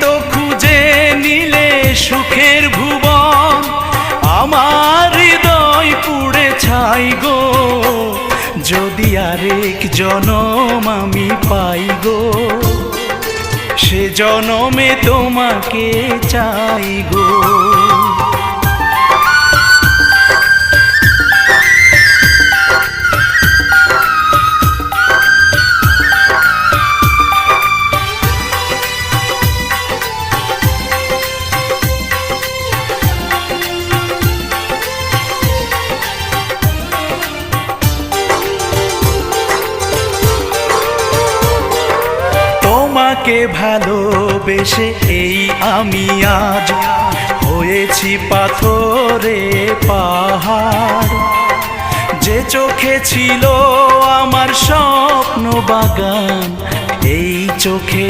তো খুঁজে নিলে সুখের ভুবন, আমার হৃদয় পুড়ে ছাই গো। যদি আরেক জনম আমি পাই গো, সে জনমে তোমাকে চাই গো। তোমাকে ভালোবেসে এই আমি আজ হয়েছি পাথরে পাহাড়। যে চোখে ছিল আমার স্বপ্ন বাগান, এই চোখে